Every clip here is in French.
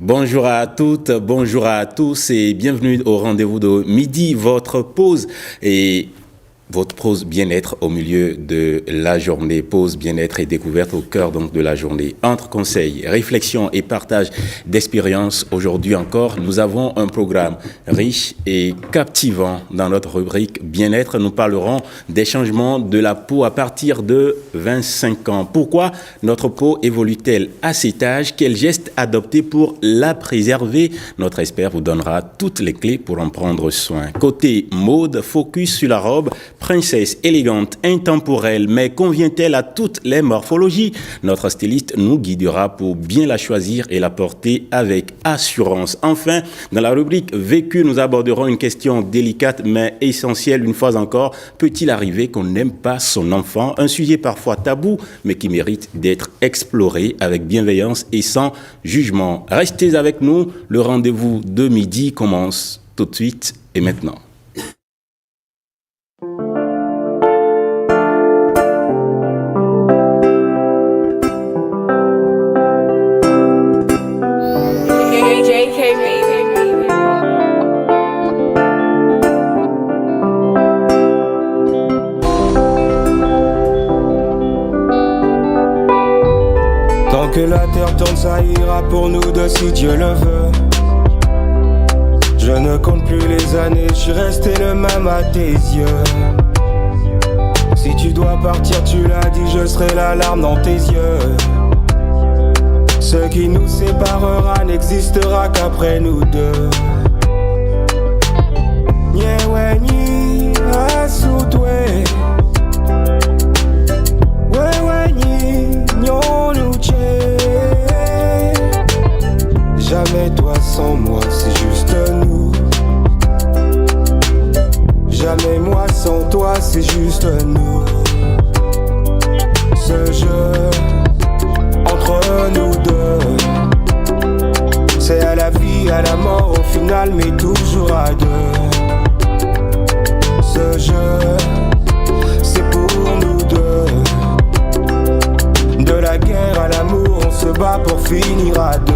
Bonjour à toutes, bonjour à tous et bienvenue au rendez-vous de midi, votre pause bien-être au milieu de la journée, pause bien-être et découverte au cœur donc de la journée. Entre conseils, réflexions et partage d'expériences, aujourd'hui encore, nous avons un programme riche et captivant. Dans notre rubrique bien-être, nous parlerons des changements de la peau à partir de 25 ans. Pourquoi notre peau évolue-t-elle à cet âge? Quels gestes adopter pour la préserver? Notre expert vous donnera toutes les clés pour en prendre soin. Côté mode, focus sur la robe, princesse élégante, intemporelle, mais convient-elle à toutes les morphologies? Notre styliste nous guidera pour bien la choisir et la porter avec assurance. Enfin, dans la rubrique vécu, nous aborderons une question délicate mais essentielle une fois encore. Peut-il arriver qu'on n'aime pas son enfant? Un sujet parfois tabou mais qui mérite d'être exploré avec bienveillance et sans jugement. Restez avec nous, le rendez-vous de midi commence tout de suite et maintenant. Que la terre tourne, ça ira pour nous deux si Dieu le veut. Je ne compte plus les années, je suis resté le même à tes yeux. Si tu dois partir, tu l'as dit, je serai la larme dans tes yeux. Ce qui nous séparera n'existera qu'après nous deux. Nyewe ni asutwe, wewe ni nyonuche. Jamais toi sans moi, c'est juste nous. Jamais moi sans toi, c'est juste nous. Ce jeu entre nous deux, c'est à la vie, à la mort au final, mais toujours à deux. Ce jeu, c'est pour nous deux. De la guerre à l'amour, on se bat pour finir à deux.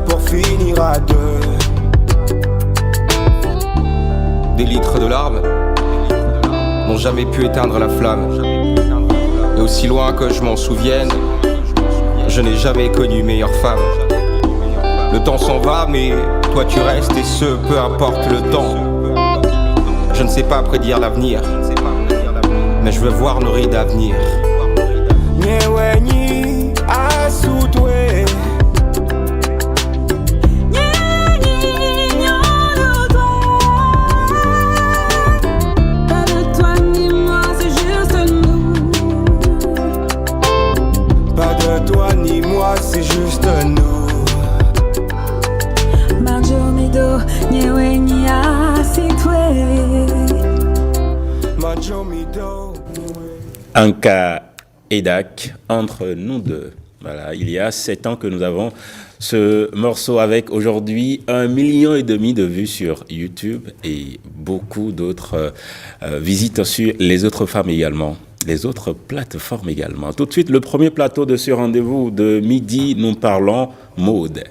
Pour finir à deux. Des litres de larmes n'ont jamais pu éteindre la flamme. Et aussi loin que je m'en souvienne, je n'ai jamais connu meilleure femme. Le temps s'en va mais toi tu restes et ce peu importe le temps. Je ne sais pas prédire l'avenir, mais je veux voir nos rides à venir. Nyewe ni asutwe, c'est juste nous. Majomido, nyewe ni asitwe. Majomido. Anka Edak, entre nous deux. Voilà, il y a 7 ans que nous avons ce morceau avec aujourd'hui 1,5 million de vues sur YouTube et beaucoup d'autres visites sur les autres femmes également, les autres plateformes également. Tout de suite, le premier plateau de ce rendez-vous de midi, nous parlons mode.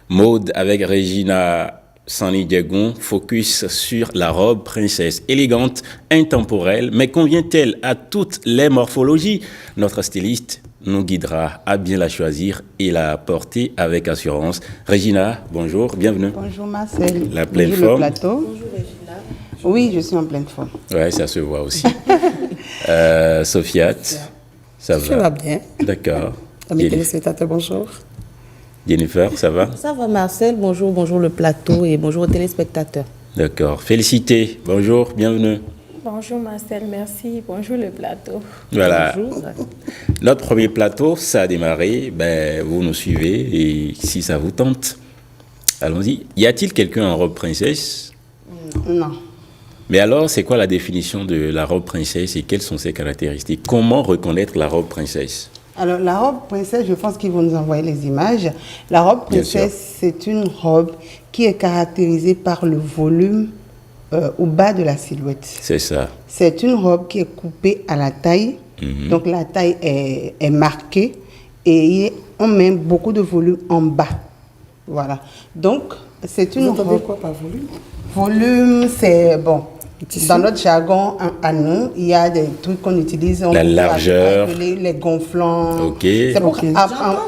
Mode avec Regina Sani Diagon, focus sur la robe princesse, élégante, intemporelle, mais convient-elle à toutes les morphologies? Notre styliste nous guidera à bien la choisir et la porter avec assurance. Regina, bonjour, bienvenue. Bonjour Marcel. La pleine bonjour forme. Le plateau. Bonjour Regina. Oui, je suis en pleine forme. Ouais, ça se voit aussi. Sofiat, ça va? Ça va bien. D'accord. Amis téléspectateurs, bonjour. Jennifer, ça va? Ça va Marcel, bonjour, bonjour le plateau et bonjour aux téléspectateurs. D'accord. Félicité, bonjour, bienvenue. Bonjour Marcel, merci. Bonjour le plateau. Voilà. Bonjour. Notre premier plateau, ça a démarré. Vous nous suivez et si ça vous tente, allons-y. Y a-t-il quelqu'un en robe princesse? Non. Mais alors, c'est quoi la définition de la robe princesse et quelles sont ses caractéristiques? Comment reconnaître la robe princesse? Alors, la robe princesse, je pense qu'ils vont nous envoyer les images. La robe princesse, c'est une robe qui est caractérisée par le volume au bas de la silhouette. C'est ça. C'est une robe qui est coupée à la taille. Donc, la taille est marquée et on met beaucoup de volume en bas. Voilà. Donc, c'est une Vous entendez robe... quoi par volume? Volume, c'est bon. Dans notre jargon à nous, il y a des trucs qu'on utilise. La largeur. Les gonflants. Ok. C'est pour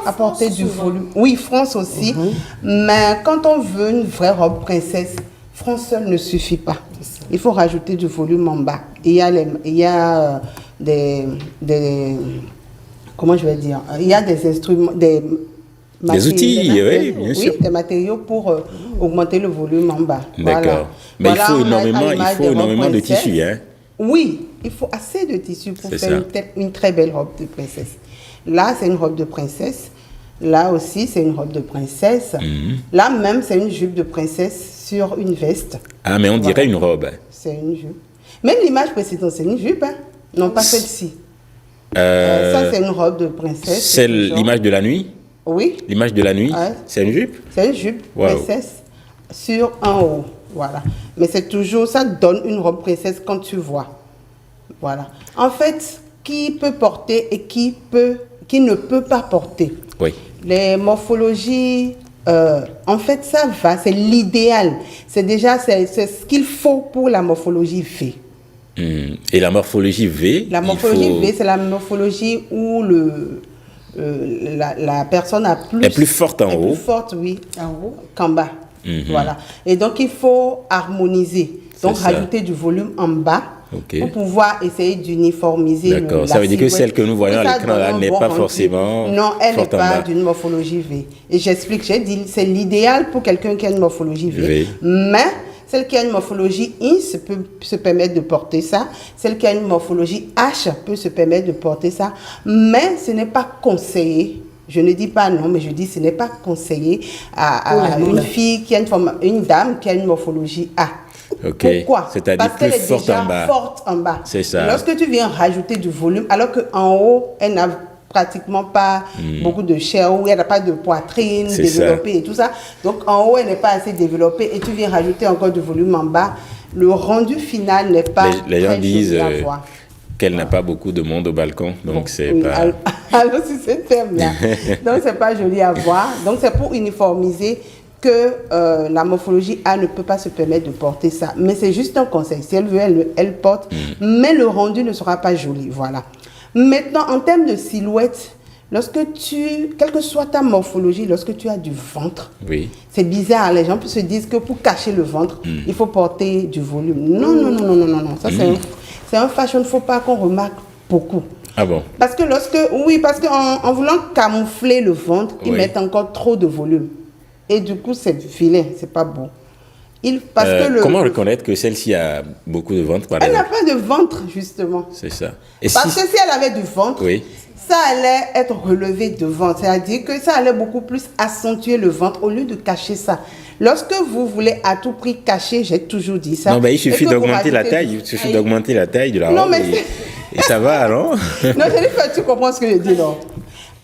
apporter du volume. Oui, France aussi. Mais quand on veut une vraie robe princesse, France seule ne suffit pas. Il faut rajouter du volume en bas. Il y a des comment je vais dire? Il y a des instruments, des outils, oui, bien sûr. Oui, des matériaux pour augmenter le volume en bas. D'accord. Voilà. Mais Voilà, il faut énormément de tissu, hein? Oui, il faut assez de tissu pour faire une très belle robe de princesse. Là, c'est une robe de princesse. Là aussi, c'est une robe de princesse. Là même, c'est une jupe de princesse sur une veste. Ah, mais on dirait une robe. C'est une jupe. Même l'image précédente, c'est une jupe, hein? Non, pas celle-ci. Ça, c'est une robe de princesse. C'est l'image de la nuit? Oui. L'image de la nuit, Ouais. c'est une jupe? C'est une jupe Wow. princesse sur un haut. Voilà. Mais c'est toujours, ça donne une robe princesse quand tu vois. Voilà. En fait, qui peut porter et qui ne peut pas porter. Oui. Les morphologies, en fait, ça va, c'est l'idéal. C'est ce qu'il faut pour la morphologie V. Et la morphologie V? La morphologie V, c'est la morphologie où la personne est plus forte en haut. Plus forte, oui, en haut qu'en bas. Voilà. Et donc, il faut harmoniser. Donc, rajouter du volume en bas pour pouvoir essayer d'uniformiser. D'accord. Ça veut dire que celle que nous voyons à l'écran là n'est pas forcément. Non, elle n'est forte en pas bas. d'une morphologie V. Et j'explique, j'ai dit, c'est l'idéal pour quelqu'un qui a une morphologie V. Mais celle qui a une morphologie I peut se permettre de porter ça. Celle qui a une morphologie H peut se permettre de porter ça. Mais ce n'est pas conseillé. Je ne dis pas non, mais je dis ce n'est pas conseillé à une fille qui a une dame qui a une morphologie A. Okay. Pourquoi? C'est-à-dire parce qu'elle est forte déjà en bas. forte en bas. C'est ça. Et lorsque tu viens rajouter du volume, alors qu'en haut, elle n'a pratiquement pas beaucoup de chair, ou elle n'a pas de poitrine développée et tout ça. Donc en haut, elle n'est pas assez développée et tu viens rajouter encore du volume en bas. Le rendu final n'est pas les gens très disent joli à voir. qu'elle n'a pas beaucoup de monde au balcon, donc c'est pas... Alors, c'est ce terme-là. Donc, c'est pas joli à voir. Donc, c'est pour uniformiser que la morphologie A ne peut pas se permettre de porter ça. Mais c'est juste un conseil. Si elle veut, elle porte. Mais le rendu ne sera pas joli. Voilà. Maintenant, en termes de silhouette, quelle que soit ta morphologie, lorsque tu as du ventre, c'est bizarre. Les gens se disent que pour cacher le ventre, il faut porter du volume. Non. Ça, c'est un fashion faux pas qu'on remarque beaucoup. Ah bon? Parce qu'en voulant camoufler le ventre, ils mettent encore trop de volume. Et du coup, c'est vilain, c'est pas beau. Comment reconnaître que celle-ci a beaucoup de ventre, par Elle n'a exemple? pas de ventre, justement. C'est ça. Parce que si elle avait du ventre, ça allait être relevé devant. C'est-à-dire que ça allait beaucoup plus accentuer le ventre au lieu de cacher ça. Lorsque vous voulez à tout prix cacher, j'ai toujours dit ça. Non, ben, il suffit et que vous d'augmenter la rajoutez taille. du- Il suffit d'augmenter la taille de la Non, robe mais et ça va, non? Non, Jennifer, tu comprends ce que je dis, non?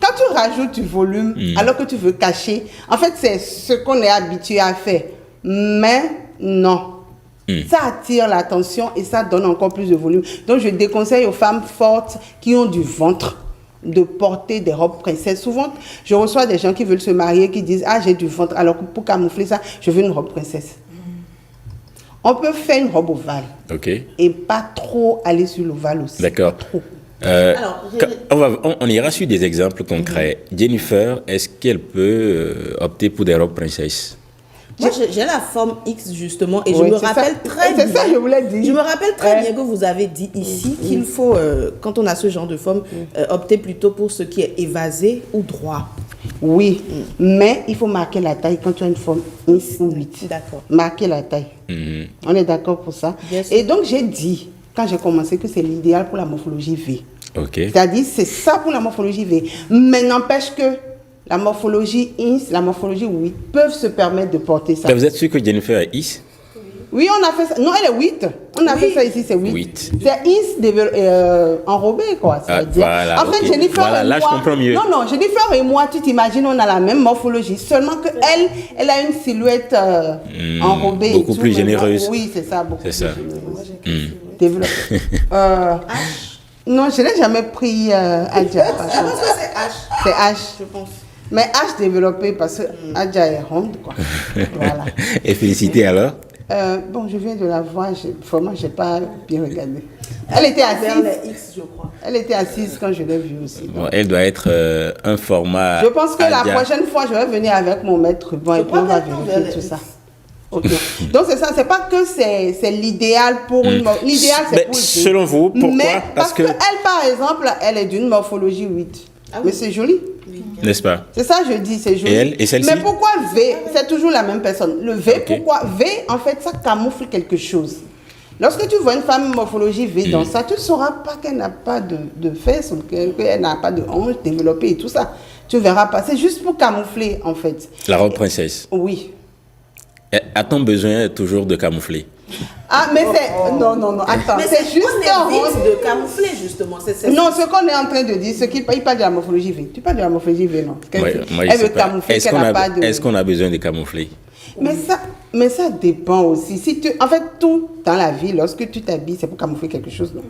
Quand tu rajoutes du volume, alors que tu veux cacher, en fait, c'est ce qu'on est habitué à faire. Mais non. Ça attire l'attention et ça donne encore plus de volume. Donc, je déconseille aux femmes fortes qui ont du ventre de porter des robes princesses. Souvent, je reçois des gens qui veulent se marier, qui disent « Ah, j'ai du ventre, alors que pour camoufler ça, je veux une robe princesse. » On peut faire une robe ovale OK. et pas trop aller sur l'ovale aussi. D'accord. Pas trop. Alors, On ira sur des exemples concrets. Jennifer, est-ce qu'elle peut opter pour des robes princesses? moi, j'ai la forme X justement et je Oui, me c'est ça. rappelle très bien. C'est ça, je voulais dire. Je me rappelle très Ouais. bien que vous avez dit ici qu'il faut, quand on a ce genre de forme, opter plutôt pour ce qui est évasé ou droit. Oui, mais il faut marquer la taille quand tu as une forme 1 ou 8. D'accord. Marquer la taille. On est d'accord pour ça. Bien sûr. Et donc, j'ai dit, quand j'ai commencé, que c'est l'idéal pour la morphologie V. OK. C'est-à-dire, c'est ça pour la morphologie V. Mais n'empêche que la morphologie INS, la morphologie 8 peuvent se permettre de porter ça. Ben, vous êtes sûr que Jennifer est is? Oui, on a fait ça. Non, elle est 8. On a fait ça ici, c'est 8. 8. C'est enrobé, quoi. Ça Ah, veut dire. voilà, En fait, ok. Jennifer Voilà, et là, je moi... comprends mieux. Non, Jennifer et moi, tu t'imagines, on a la même morphologie. Seulement que elle a une silhouette enrobée. beaucoup et tout, plus mais généreuse. moi, oui, c'est ça. Beaucoup C'est ça. plus généreuse. Développée. Non, je n'ai jamais pris Adja. Je pense que c'est H. C'est H. Je pense. Mais H développé parce que Adja est ronde, quoi. Voilà. Et félicité alors? Bon, je viens de la voir, vraiment, je n'ai pas bien regardé. Elle était Vers assise. les X, je crois. Elle était assise quand je l'ai vue aussi. Bon, elle doit être un format. Je pense que la Adja. prochaine fois, je vais venir avec mon maître ruban et puis crois on va qu'elle prend vérifier vers tout les- ça. Ok. Donc c'est ça, c'est pas que c'est l'idéal pour une l'idéal c'est Mais pour le selon vous, pourquoi? Mais Parce que- elle par exemple, elle est d'une morphologie 8. Mais c'est joli. N'est-ce pas? C'est ça je dis, c'est joli. Et elle? Et celle-ci? Mais pourquoi V? C'est toujours la même personne. Le V, Ok. pourquoi V? En fait, ça camoufle quelque chose. Lorsque tu vois une femme morphologie V dans ça, tu ne sauras pas qu'elle n'a pas de fesses, ou qu'elle n'a pas de hanches développées et tout ça. Tu verras pas. C'est juste pour camoufler, en fait. La robe princesse. Oui. A-t-on besoin toujours de camoufler? Ah, mais c'est... Non, attends. Mais C'est juste un on évite rond. de camoufler justement. C'est Non, ce qu'on est en train de dire, il parle de la morphologie V. Tu parles de la morphologie V, non? Moi, je Elle sais veut pas. camoufler Est-ce qu'elle qu'on n'a a, pas de... est-ce qu'on a besoin de camoufler? Mais ça dépend aussi. Si tu, en fait, tout dans la vie, lorsque tu t'habilles, c'est pour camoufler quelque chose, non?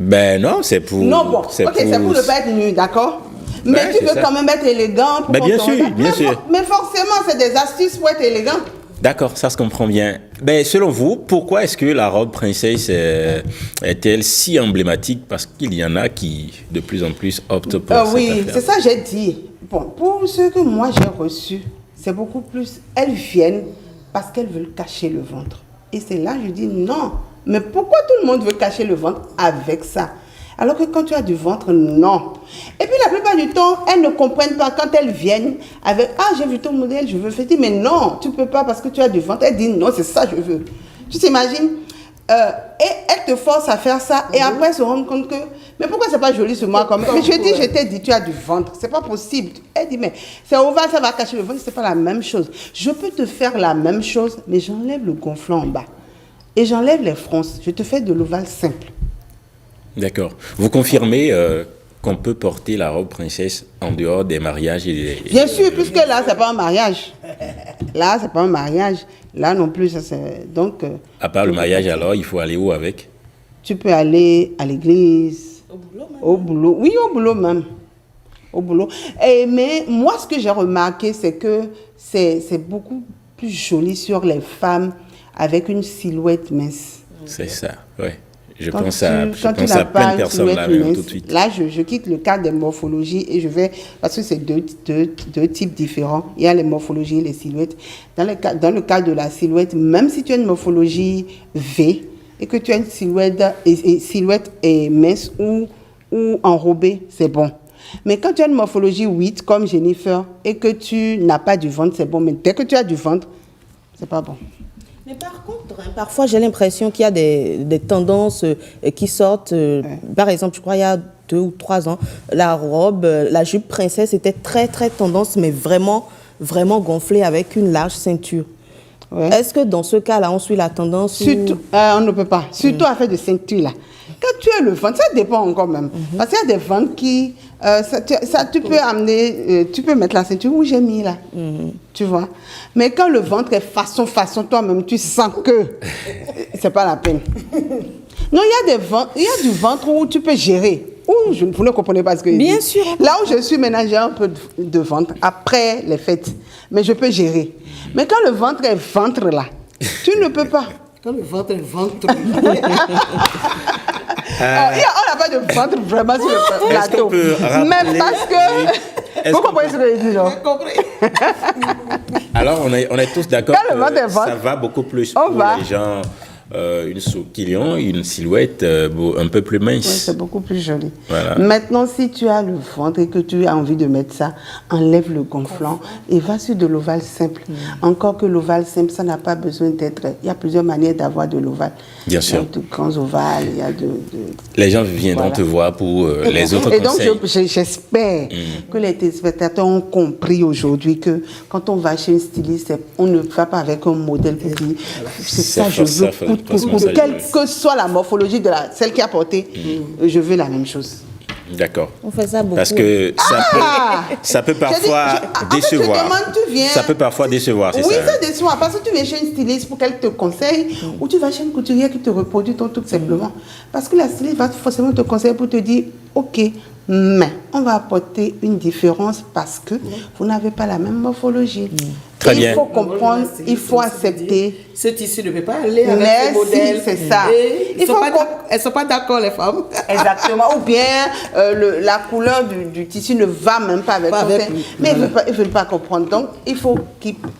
Ben non, c'est pour. Non, bon, ok, c'est pour ne pas être nu, d'accord? Mais Ouais, tu c'est veux ça. quand même être élégant pour Ben, qu'on bien te sûr, regarde. bien sûr. Mais forcément, c'est des astuces pour être élégant. D'accord, ça se comprend bien. Ben, selon vous, pourquoi est-ce que la robe princesse est-elle si emblématique? Parce qu'il y en a qui, de plus en plus, optent pour cette Oui, affaire. c'est ça que j'ai dit. Bon, pour ceux que moi j'ai reçus, c'est beaucoup plus... Elles viennent parce qu'elles veulent cacher le ventre. Et c'est là que je dis non. Mais pourquoi tout le monde veut cacher le ventre avec ça? Alors que quand tu as du ventre, non. Et puis la plupart du temps, elles ne comprennent pas quand elles viennent avec « Ah, j'ai vu ton modèle, je veux faire. » Mais non, tu ne peux pas parce que tu as du ventre. Elles disent « Non, c'est ça que je veux. » Tu t'imagines? Et elles te forcent à faire ça et après elles se rendent compte que mais pourquoi c'est pas joli sur moi comme mais je t'ai dit tu as du ventre, c'est pas possible. Elle dit mais c'est ovale, ça va cacher le ventre, c'est pas la même chose. Je peux te faire la même chose mais j'enlève le gonflant en bas et j'enlève les fronces, je te fais de l'ovale simple. D'accord. Vous confirmez qu'on peut porter la robe princesse en dehors des mariages et des... Bien sûr, puisque là c'est pas un mariage. Là c'est pas un mariage. Là non plus ça c'est donc À part le mariage, alors, il faut aller où avec? tu peux aller à l'église, au boulot, oui, au boulot même. Au boulot. Mais moi, ce que j'ai remarqué, c'est que c'est beaucoup plus joli sur les femmes avec une silhouette mince. C'est ça, oui. Je Quand pense tu- à, quand tu plein n'as de pas une personnes là silhouette même mince, tout de suite. Là, je quitte le cadre des morphologies et je vais, parce que c'est deux types différents. Il y a les morphologies et les silhouettes. Dans le cas de la silhouette, même si tu as une morphologie V et que tu as une silhouette mince ou enrobée, c'est bon. Mais quand tu as une morphologie 8 comme Jennifer et que tu n'as pas du ventre, c'est bon. Mais dès que tu as du ventre, c'est pas bon. Mais par contre, parfois j'ai l'impression qu'il y a des tendances qui sortent. Par exemple, je crois qu'il y a 2 ou 3 ans, la robe, la jupe princesse était très, très tendance, mais vraiment, vraiment gonflée avec une large ceinture. Ouais. Est-ce que dans ce cas-là, on suit la tendance Surtout, on ne peut pas. Surtout affaire de ceinture là. Quand tu as le ventre, ça dépend encore même. Parce qu'il y a des ventres qui, tu peux amener, tu peux mettre la ceinture où j'ai mis là. Tu vois. Mais quand le ventre est façon, toi-même, tu sens que c'est pas la peine. Non, il y a du ventre où tu peux gérer. Vous ne comprenez pas ce que je dis. Bien sûr. Là où je suis maintenant, j'ai un peu de ventre après les fêtes. Mais je peux gérer. Mais quand le ventre est ventre là, tu ne peux pas. Quand le ventre est ventre. On n'a pas de ventre vraiment sur le Est-ce qu'on plateau. peut rappeler- Mais parce que... Vous comprenez ce que je dis, non? Alors, on est tous d'accord Quand le ventre est que ventre, ça va beaucoup plus on pour va. les gens, qui ont une silhouette un peu plus mince. Oui, c'est beaucoup plus joli. Voilà. Maintenant, si tu as le ventre et que tu as envie de mettre ça, enlève le gonflant et va sur de l'ovale simple. Encore que l'ovale simple, ça n'a pas besoin d'être... Il y a plusieurs manières d'avoir de l'ovale. Bien sûr. Il y a de grands ovales, il y a de... Les gens viendront Voilà. te voir pour les autres Et donc, conseils. j'espère que les téléspectateurs ont compris aujourd'hui que quand on va chez une styliste, on ne va pas avec un modèle pour dire c'est ça, je veux forcément ça, je quelle veux. que soit la morphologie de celle qui a porté, je veux la même chose. D'accord. On fait ça beaucoup. Parce que ça peut parfois en fait, je décevoir. demande, tu viens- Ça peut parfois décevoir, c'est Oui, ça. ça déçoit parce que tu viens chez une styliste pour qu'elle te conseille ou tu vas chez une couturière qui te reproduit ton truc simplement. Parce que la styliste va forcément te conseiller pour te dire ok, mais on va apporter une différence parce que vous n'avez pas la même morphologie. Très Et bien. il faut comprendre, il faut accepter. Ce tissu ne peut pas aller avec Merci, ce modèle. c'est ça. Et Il faut elles ne sont pas d'accord, les femmes. Exactement. Ou bien la couleur du tissu ne va même pas avec Pas son avec sein. lui. Mais Voilà. ils ne veulent pas comprendre. Donc, il faut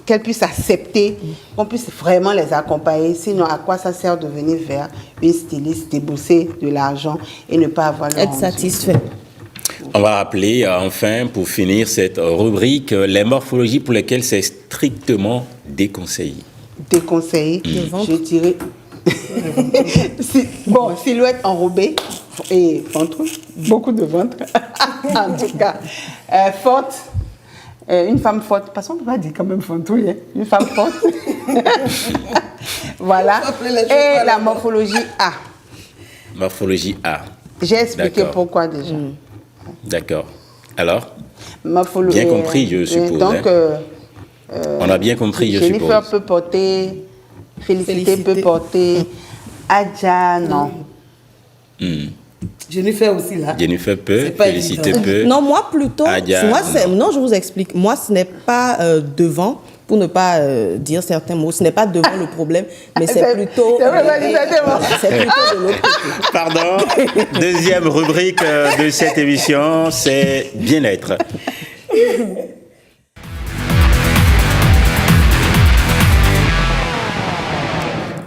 qu'elles puissent accepter, qu'on puisse vraiment les accompagner. Sinon, à quoi ça sert de venir vers une styliste, débourser de l'argent et ne pas avoir le Être rendu. satisfait. On va rappeler enfin, pour finir cette rubrique, les morphologies pour lesquelles c'est strictement déconseillé. Déconseillé, ventre. je dirais. Bon, silhouette enrobée et ventre, beaucoup de ventre. En tout cas, forte, une femme forte. Parce qu'on ne peut pas dire quand même ventre, hein. Une femme forte. Voilà. Et la morphologie A. Morphologie A. J'ai expliqué D'accord. pourquoi déjà. D'accord. Alors, Morphologie. Bien compris, je suppose, Donc, on a bien compris, je Jennifer suppose. peut porter, Félicité Félicité. peut porter, Adja, non. Jennifer aussi là. Jennifer peut, C'est pas Félicité évident. peut. Non, moi plutôt. Adia, Non, je vous explique. Moi, ce n'est pas devant, pour ne pas dire certains mots, ce n'est pas devant le problème, mais c'est plutôt. C'est vrai, vas-y, exactement. C'est plutôt de l'autre côté. Pardon. Deuxième rubrique de cette émission, c'est bien-être.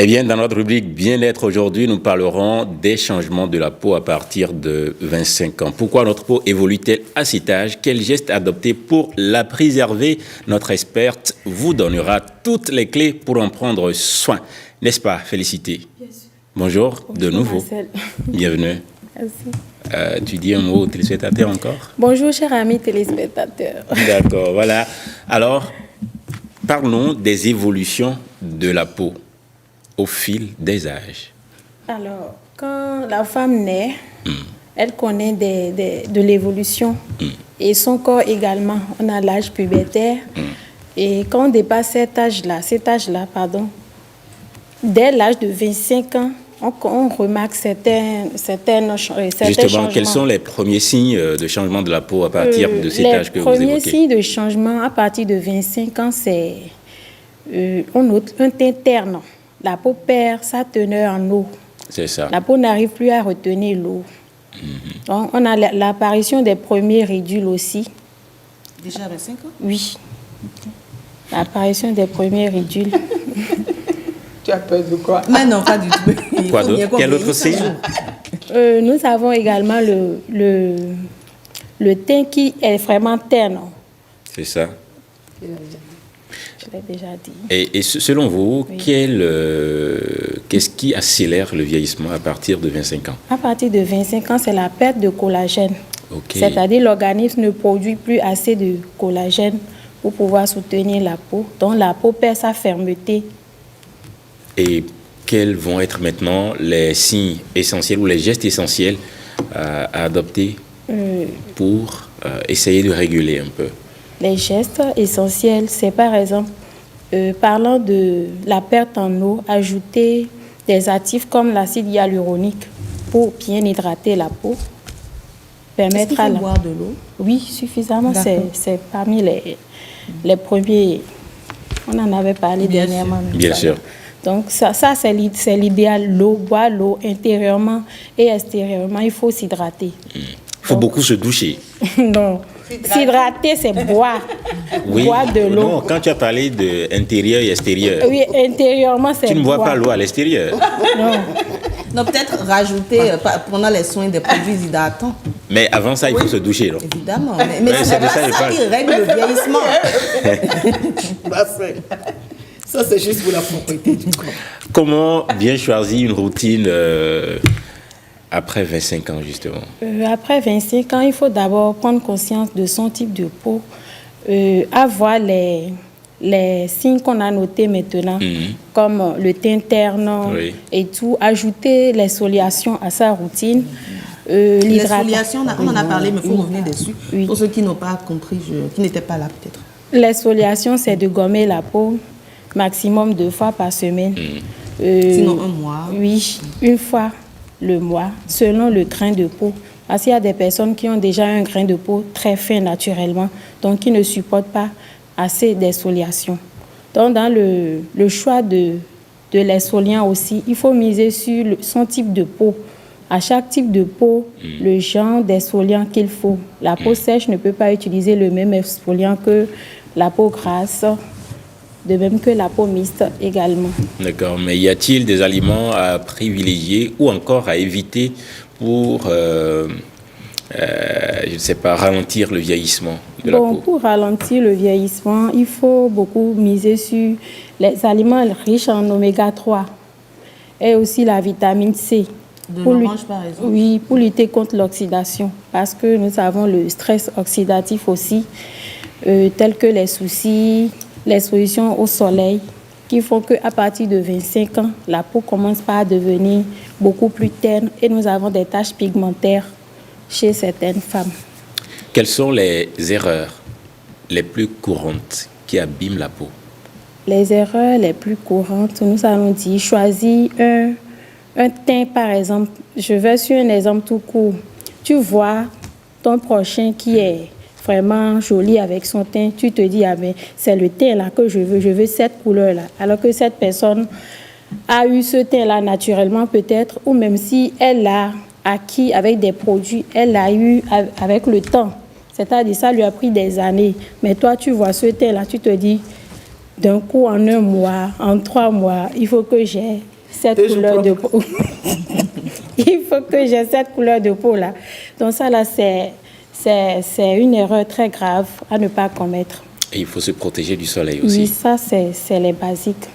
Eh bien, dans notre rubrique Bien-être aujourd'hui, nous parlerons des changements de la peau à partir de 25 ans. Pourquoi notre peau évolue-t-elle à cet âge? Quels gestes adopter pour la préserver? Notre experte vous donnera toutes les clés pour en prendre soin. N'est-ce pas, Félicité? Bonjour, de Bonjour, nouveau. Marcel. Bienvenue. Merci. Tu dis un mot aux téléspectateurs encore? Bonjour, chers amis téléspectateurs. D'accord, voilà. Alors, parlons des évolutions de la peau au fil des âges. Alors, quand la femme naît, elle connaît de l'évolution. Et son corps également. On a l'âge pubertaire. Et quand on dépasse cet âge-là, dès l'âge de 25 ans, on remarque certains Justement, changements. quels sont les premiers signes de changement de la peau à partir de cet âge que vous Les premiers évoquez? signes de changement à partir de 25 ans, c'est on note un teint terne. La peau perd sa teneur en eau. C'est ça. La peau n'arrive plus à retenir l'eau. Donc, on a l'apparition des premiers ridules aussi. Déjà à 25 ans? Oui. L'apparition des premiers ridules. Tu as peur de quoi? Mais non, pas du tout. Il Quoi faut bien d'autre? qu'on Quel vieillisse autre signe? un jour. Nous avons également le teint qui est vraiment terne. C'est ça. Je l'ai déjà dit. Et selon vous, Oui. qu'est-ce qui accélère le vieillissement à partir de 25 ans? À partir de 25 ans, c'est la perte de collagène. Ok. C'est-à-dire l'organisme ne produit plus assez de collagène pour pouvoir soutenir la peau. Donc la peau perd sa fermeté. Et quels vont être maintenant les signes essentiels ou les gestes essentiels à adopter pour essayer de réguler un peu? Les gestes essentiels, c'est par exemple, parlant de la perte en eau, ajouter des actifs comme l'acide hyaluronique pour bien hydrater la peau. Est-ce qu'il Permettre à faut la... boire de l'eau? Oui, suffisamment. D'accord. C'est parmi les premiers. On en avait parlé Bien dernièrement. même Bien ça. sûr. Donc, ça c'est l'idéal. L'eau, boire l'eau intérieurement et extérieurement. Il faut s'hydrater. Il faut beaucoup se doucher. Non. S'hydrater, c'est boire. Boire de l'eau. Non, quand tu as parlé d'intérieur et extérieur, Oui, intérieurement, c'est tu ne bois boire. pas l'eau à l'extérieur. Non. Non, peut-être rajouter pendant les soins des produits hydratants, Mais avant ça, il faut se doucher. Non? évidemment. Mais Ouais, ce c'est n'est de ça pas que je ça parle. qui règle le vieillissement. Ça, c'est juste pour la propriété du corps. Comment bien choisir une routine après 25 ans, justement? Après 25 ans, il faut d'abord prendre conscience de son type de peau, avoir les signes qu'on a notés maintenant, comme le teint terne Oui. et tout, ajouter l'exfoliation à sa routine. L'exfoliation, on en a parlé, mais il faut Oui. revenir dessus. Oui. Pour ceux qui n'ont pas compris, qui n'étaient pas là peut-être. L'exfoliation, c'est de gommer la peau maximum 2 fois par semaine. Sinon, un mois. Oui, une fois le mois, selon le grain de peau. Parce qu'il y a des personnes qui ont déjà un grain de peau très fin naturellement, donc qui ne supportent pas assez d'exfoliation. Donc, dans le choix de l'exfoliant aussi, il faut miser sur son type de peau. À chaque type de peau, le genre d'exfoliant qu'il faut. La peau sèche ne peut pas utiliser le même exfoliant que la peau grasse, de même que la peau mixte également. D'accord, mais y a-t-il des aliments à privilégier ou encore à éviter pour, je ne sais pas, ralentir le vieillissement de la Bon, peau? pour ralentir le vieillissement, il faut beaucoup miser sur les aliments riches en oméga 3 et aussi la vitamine C. De Pour l'orange, par exemple. Oui, pour lutter contre l'oxydation, parce que nous avons le stress oxydatif aussi, tel que les soucis, l'exposition au soleil, qui font qu'à partir de 25 ans, la peau commence par devenir beaucoup plus terne et nous avons des taches pigmentaires chez certaines femmes. Quelles sont les erreurs les plus courantes qui abîment la peau? Les erreurs les plus courantes, nous allons dire choisir un teint, par exemple. Je vais sur un exemple tout court. Tu vois ton prochain qui est vraiment joli avec son teint, tu te dis, ah ben, c'est le teint là que je veux cette couleur là. Alors que cette personne a eu ce teint là naturellement peut-être, ou même si elle l'a acquis avec des produits, elle l'a eu avec le temps. C'est-à-dire, ça lui a pris des années. Mais toi, tu vois ce teint là, tu te dis, d'un coup, en 1 mois, en 3 mois, il faut que j'ai cette couleur de peau. Il faut que j'ai cette couleur de peau là. Donc ça là, c'est une erreur très grave à ne pas commettre. Et il faut se protéger du soleil Oui, aussi. ça c'est les basiques.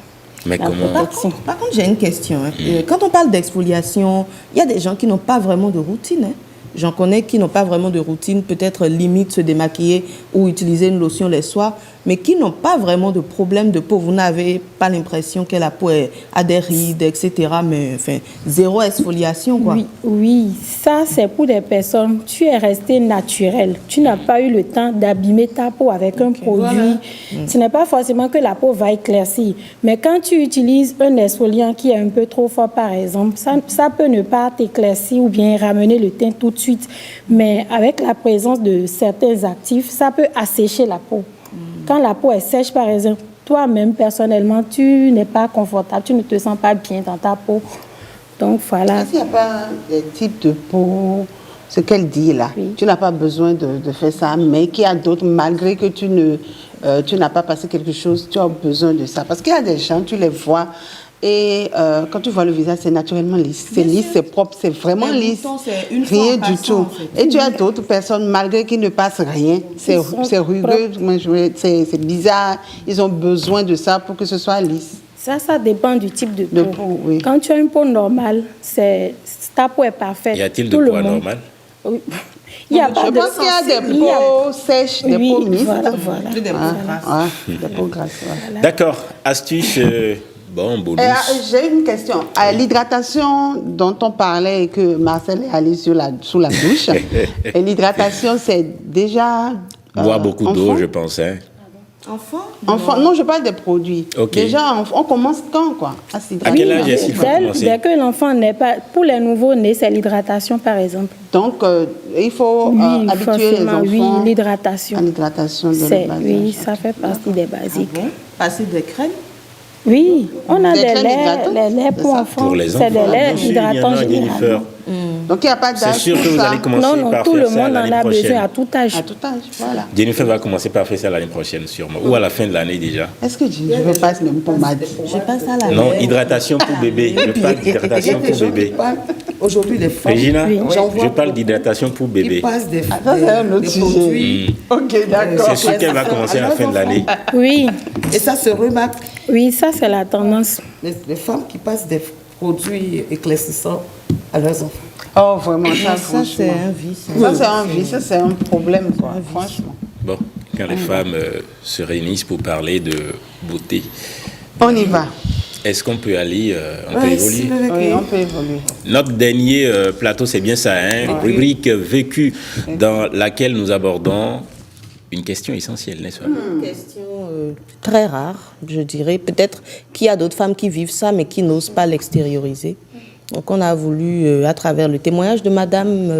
Mais La comment? protection. Par contre, j'ai une question. Quand on parle d'exfoliation, il y a des gens qui n'ont pas vraiment de routine. J'en connais qui n'ont pas vraiment de routine, peut-être limite se démaquiller ou utiliser une lotion les soirs, mais qui n'ont pas vraiment de problème de peau. Vous n'avez pas l'impression que la peau a des rides, etc. Mais enfin, zéro exfoliation, quoi. Oui, oui, ça c'est pour des personnes, tu es resté naturel. Tu n'as pas eu le temps d'abîmer ta peau avec un produit. Voilà. Ce n'est pas forcément que la peau va éclaircir. Mais quand tu utilises un exfoliant qui est un peu trop fort, par exemple, ça peut ne pas t'éclaircir ou bien ramener le teint tout de suite. Mais avec la présence de certains actifs, ça peut assécher la peau. Quand la peau est sèche, par exemple, toi-même, personnellement, tu n'es pas confortable, tu ne te sens pas bien dans ta peau. Donc, voilà. Est-ce qu'il n'y a pas des types de peau, ce qu'elle dit là, Oui. tu n'as pas besoin de faire ça, mais qu'il y a d'autres, malgré que tu n'as pas passé quelque chose, tu as besoin de ça. Parce qu'il y a des gens, tu les vois, Et quand tu vois le visage, c'est naturellement lisse. C'est lisse, c'est propre, c'est vraiment Les lisse. boutons, c'est une fois Rien en du passant, tout. en fait. Et tu as d'autres personnes, malgré qu'il ne passe rien, c'est rugueux, c'est bizarre. Ils ont besoin de ça pour que ce soit lisse. Ça dépend du type de peau. peau, oui. Quand tu as une peau normale, ta peau est parfaite. Y a-t-il de Tout le poids monde- normal? Oui. Il y a pas Je de pense qu'il y a des il y a- peaux sèches, des Oui, peaux mixtes. voilà. Plus des Ah, grasses. ah, des peaux grasses, voilà. D'accord. Astuce, bonus. J'ai une question. L'hydratation dont on parlait et que Marcel est allé sous la douche, et l'hydratation, c'est déjà... Boire beaucoup d'eau, enfant? je pense. Hein. Enfant, non, je parle des produits. Ok. Déjà, on commence quand, quoi, à s'hydrater? À quel âge est-ce qu'il faut commencer? Dès que l'enfant n'est pas... Pour les nouveaux-nés, c'est l'hydratation, par exemple. Donc, il faut Oui, habituer les forcément, oui, enfants l'hydratation. à l'hydratation de C'est- bas Oui, âge. ça fait partie des basiques. Passer des crèmes. Oui, on a Des des crèmes laits, hydratantes, les laits c'est pour ça? enfants. Pour les C'est enfants. des laits Bien sûr, il y en hydratants a, Jennifer. généralement. Donc, il n'y a pas C'est d'âge sûr pour que vous ça. allez commencer Non, non, par tout faire le ça monde en l'année a besoin prochaine. à tout âge. À tout âge, voilà. Jennifer va commencer par faire ça l'année prochaine, sûrement. Ou à la fin de l'année déjà. Est-ce que je ne veux pas une pommade? Je passe à la Non, hydratation pour bébé. Je parle d'hydratation pour bébé. Aujourd'hui, les femmes, Regina, j'en vois je parle beaucoup d'hydratation pour bébé. qui passent des, Ça, c'est un autre des sujet. produits. Ok, d'accord. C'est sûr qu'elle va commencer à la fin de l'année. Oui, Et ça se remarque. oui, ça c'est la tendance. Les femmes qui passent des produits éclaircissants à leurs enfants. Oh, vraiment, ça, Ça, c'est franchement. un vice. Ça, c'est un vice, ça, c'est un problème, quoi, franchement. Bon, quand les femmes se réunissent pour parler de beauté, On y va. est-ce qu'on peut aller, on peut Ouais, évoluer? si le- Oui, on peut évoluer. Notre dernier plateau, c'est bien ça, hein? Rubrique vécue, dans laquelle nous abordons une question essentielle, n'est-ce pas? Une question très rare, je dirais. Peut-être qu'il y a d'autres femmes qui vivent ça, mais qui n'osent pas l'extérioriser. Donc on a voulu, à travers le témoignage de madame,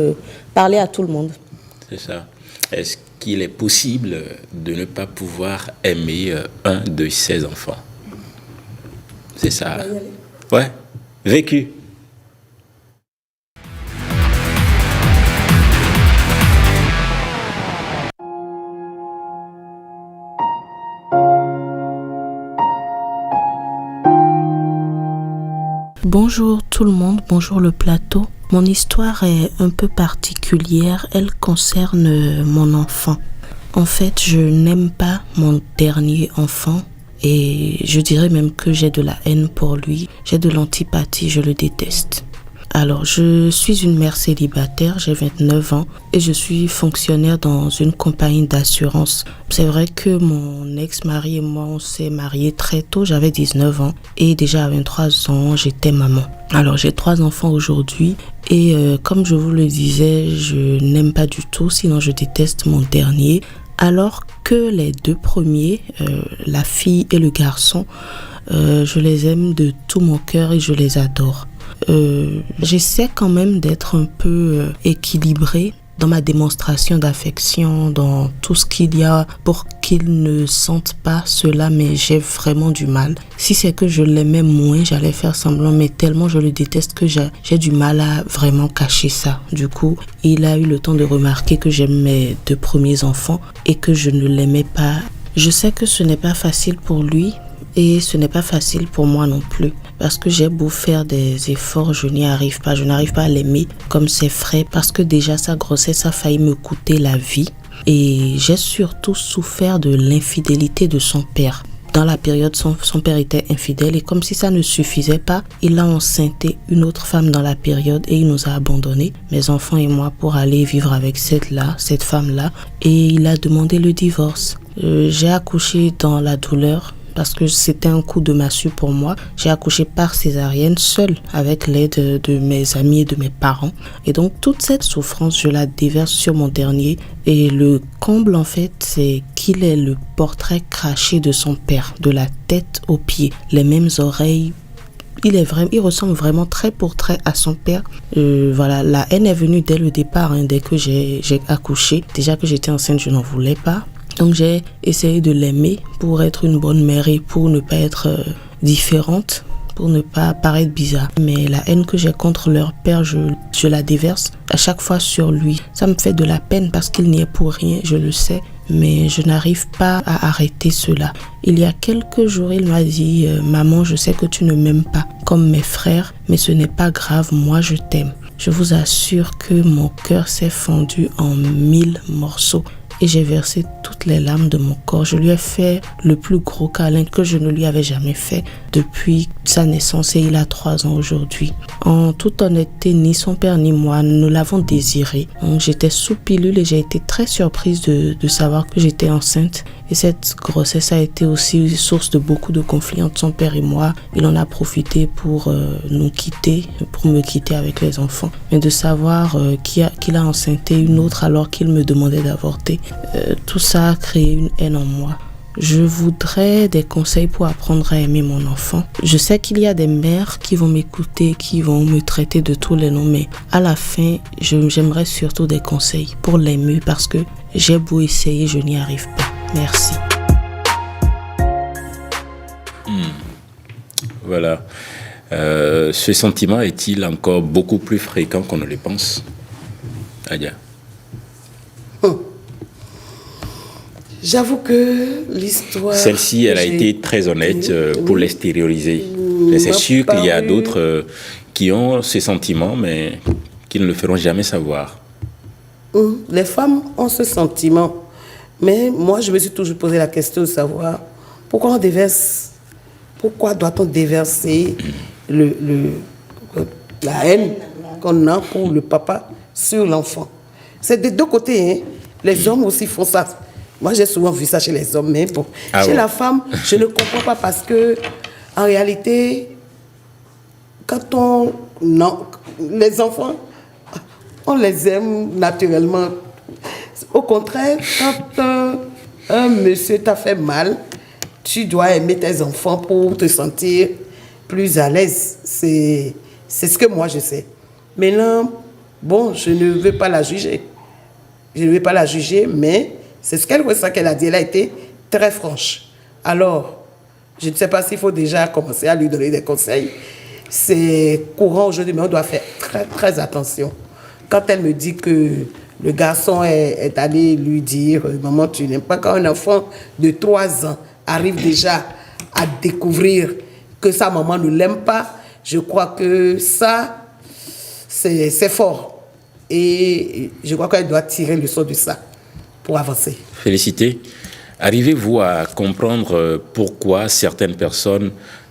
parler à tout le monde. C'est ça. Est-ce qu'il est possible de ne pas pouvoir aimer un de ses enfants? C'est ça. Ouais. Vécu. Bonjour tout le monde, bonjour le plateau. Mon histoire est un peu particulière, elle concerne mon enfant. En fait, je n'aime pas mon dernier enfant et je dirais même que j'ai de la haine pour lui. J'ai de l'antipathie, je le déteste. Alors, je suis une mère célibataire, j'ai 29 ans et je suis fonctionnaire dans une compagnie d'assurance. C'est vrai que mon ex-mari et moi, on s'est mariés très tôt, j'avais 19 ans et déjà à 23 ans, j'étais maman. Alors, j'ai 3 enfants aujourd'hui et comme je vous le disais, je n'aime pas du tout, sinon je déteste mon dernier. Alors que les 2 premiers, la fille et le garçon, je les aime de tout mon cœur et je les adore. J'essaie quand même d'être un peu équilibrée dans ma démonstration d'affection, dans tout ce qu'il y a pour qu'ils ne sentent pas cela, mais j'ai vraiment du mal. Si c'est que je l'aimais moins, j'allais faire semblant, mais tellement je le déteste que j'ai du mal à vraiment cacher ça. Du coup, il a eu le temps de remarquer que j'aime mes 2 premiers enfants et que je ne l'aimais pas. Je sais que ce n'est pas facile pour lui et ce n'est pas facile pour moi non plus. Parce que j'ai beau faire des efforts, je n'y arrive pas. Je n'arrive pas à l'aimer comme ses frères parce que déjà sa grossesse a failli me coûter la vie. Et j'ai surtout souffert de l'infidélité de son père. Dans la période, son père était infidèle et comme si ça ne suffisait pas, il a enceinté une autre femme dans la période et il nous a abandonnés, mes enfants et moi, pour aller vivre avec cette femme-là. Et il a demandé le divorce. J'ai accouché dans la douleur. Parce que c'était un coup de massue pour moi. J'ai accouché par césarienne seule avec l'aide de mes amis et de mes parents. Et donc toute cette souffrance, je la déverse sur mon dernier. Et le comble en fait, c'est qu'il est le portrait craché de son père, de la tête aux pieds, les mêmes oreilles. Il ressemble vraiment trait pour trait à son père. Voilà, la haine est venue dès le départ, dès que j'ai accouché. Déjà que j'étais enceinte, je n'en voulais pas. Donc j'ai essayé de l'aimer pour être une bonne mère et pour ne pas être différente, pour ne pas paraître bizarre. Mais la haine que j'ai contre leur père, je la déverse à chaque fois sur lui. Ça me fait de la peine parce qu'il n'y est pour rien, je le sais. Mais je n'arrive pas à arrêter cela. Il y a quelques jours, il m'a dit « Maman, je sais que tu ne m'aimes pas comme mes frères, mais ce n'est pas grave, moi je t'aime. » Je vous assure que mon cœur s'est fendu en 1000 morceaux et j'ai versé toutes les larmes de mon corps. Je lui ai fait le plus gros câlin que je ne lui avais jamais fait depuis sa naissance et il a 3 ans aujourd'hui. En toute honnêteté, ni son père ni moi ne l'avons désiré. Donc, j'étais sous pilule et j'ai été très surprise de savoir que j'étais enceinte. Et cette grossesse a été aussi source de beaucoup de conflits entre son père et moi. Il en a profité pour nous quitter, pour me quitter avec les enfants. Mais de savoir qu'il a enceinté une autre alors qu'il me demandait d'avorter, tout ça a créé une haine en moi. Je voudrais des conseils pour apprendre à aimer mon enfant. Je sais qu'il y a des mères qui vont m'écouter, qui vont me traiter de tous les noms, mais à la fin, j'aimerais surtout des conseils pour l'aimer parce que j'ai beau essayer, je n'y arrive pas. Merci. Voilà. Ce sentiment est-il encore beaucoup plus fréquent qu'on ne le pense? Adia. J'avoue que l'histoire... Celle-ci, elle a été très honnête pour l'extérioriser. Mais c'est sûr qu'il y a d'autres qui ont ce sentiment, mais qui ne le feront jamais savoir. Les femmes ont ce sentiment. Mais moi, je me suis toujours posé la question de savoir pourquoi on déverse, pourquoi doit-on déverser la haine qu'on a pour le papa sur l'enfant. C'est des deux côtés, hein. Les hommes aussi font ça. Moi, j'ai souvent vu ça chez les hommes, mais bon. Chez la femme, je ne comprends pas parce que, en réalité, quand les enfants, on les aime naturellement. Au contraire, quand un monsieur t'a fait mal, tu dois aimer tes enfants pour te sentir plus à l'aise. C'est ce que moi je sais. Maintenant, bon, je ne veux pas la juger. Je ne veux pas la juger, mais c'est ce qu'elle ressent qu'elle a dit. Elle a été très franche. Alors, je ne sais pas s'il faut déjà commencer à lui donner des conseils. C'est courant aujourd'hui, mais on doit faire très, très attention. Quand elle me dit que le garçon est allé lui dire « Maman, tu n'aimes pas » quand un enfant de 3 ans arrive déjà à découvrir que sa maman ne l'aime pas, je crois que ça, c'est fort. Et je crois qu'elle doit tirer le sort de ça pour avancer. Félicité. Arrivez-vous à comprendre pourquoi certaines personnes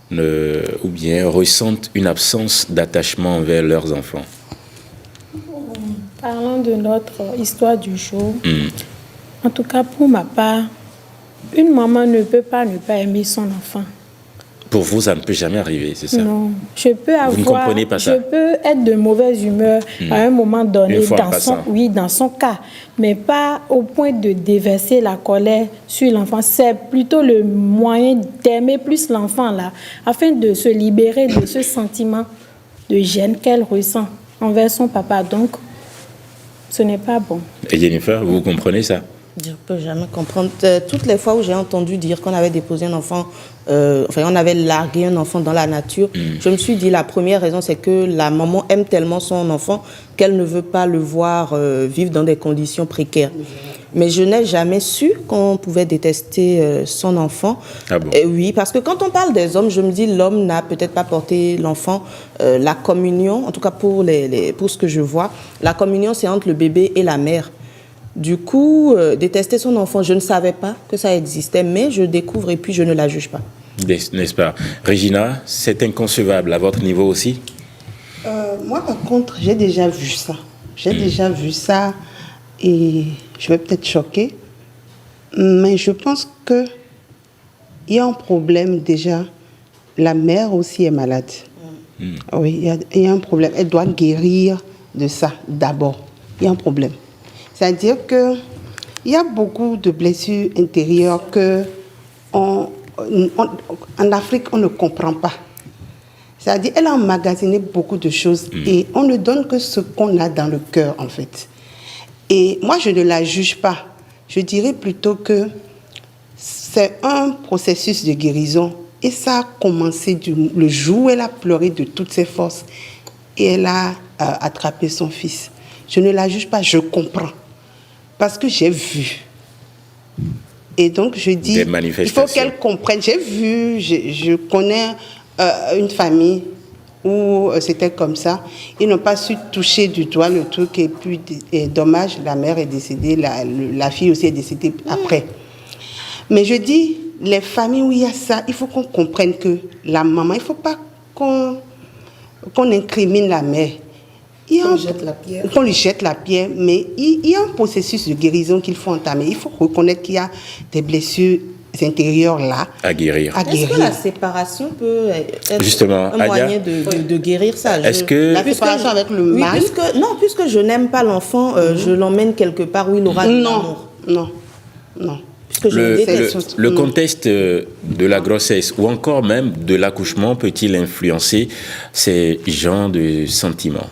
ressentent une absence d'attachement envers leurs enfants? Parlons de notre histoire du jour. En tout cas, pour ma part, une maman ne peut pas ne pas aimer son enfant. Pour vous, ça ne peut jamais arriver, c'est ça? Non. Je peux vous ne comprenez pas ça? Je peux être de mauvaise humeur à un moment donné, dans son cas, mais pas au point de déverser la colère sur l'enfant. C'est plutôt le moyen d'aimer plus l'enfant, là, afin de se libérer de ce sentiment de gêne qu'elle ressent envers son papa. Donc, ce n'est pas bon. Et Jennifer, vous comprenez ça? Je ne peux jamais comprendre. Toutes les fois où j'ai entendu dire qu'on avait déposé un enfant, on avait largué un enfant dans la nature, je me suis dit la première raison, c'est que la maman aime tellement son enfant qu'elle ne veut pas le voir vivre dans des conditions précaires. Mais je n'ai jamais su qu'on pouvait détester son enfant. Ah bon? Et oui, parce que quand on parle des hommes, je me dis l'homme n'a peut-être pas porté l'enfant. La communion, en tout cas pour ce que je vois, la communion c'est entre le bébé et la mère. Du coup, détester son enfant, je ne savais pas que ça existait, mais je découvre et puis je ne la juge pas. N'est-ce pas? Regina, c'est inconcevable à votre niveau aussi? Moi, par contre, j'ai déjà vu ça. J'ai déjà vu ça et je vais peut-être choquer, mais je pense qu'il y a un problème déjà. La mère aussi est malade. Oui, il y a un problème. Elle doit guérir de ça d'abord. Il y a un problème. C'est-à-dire qu'il y a beaucoup de blessures intérieures en Afrique, on ne comprend pas. C'est-à-dire qu'elle a emmagasiné beaucoup de choses et on ne donne que ce qu'on a dans le cœur, en fait. Et moi, je ne la juge pas. Je dirais plutôt que c'est un processus de guérison Et ça a commencé le jour où elle a pleuré de toutes ses forces et elle a attrapé son fils. Je ne la juge pas, je comprends. Parce que j'ai vu. Et donc, je dis, il faut qu'elle comprenne. J'ai vu, je connais une famille où c'était comme ça. Ils n'ont pas su toucher du doigt le truc. Et puis, dommage, la mère est décédée, la fille aussi est décédée après. Mais je dis, les familles où il y a ça, il faut qu'on comprenne que la maman, il ne faut pas qu'on incrimine la mère. Qu'on lui jette la pierre, mais il y a un processus de guérison qu'il faut entamer. Il faut reconnaître qu'il y a des blessures intérieures là. À guérir. Est-ce que la séparation peut être justement un moyen de guérir ça? Est-ce que la séparation avec le mari? Puisque je n'aime pas l'enfant, je l'emmène quelque part où il aura de l'amour. Non. Le contexte de la grossesse ou encore même de l'accouchement peut-il influencer ces genres de sentiments?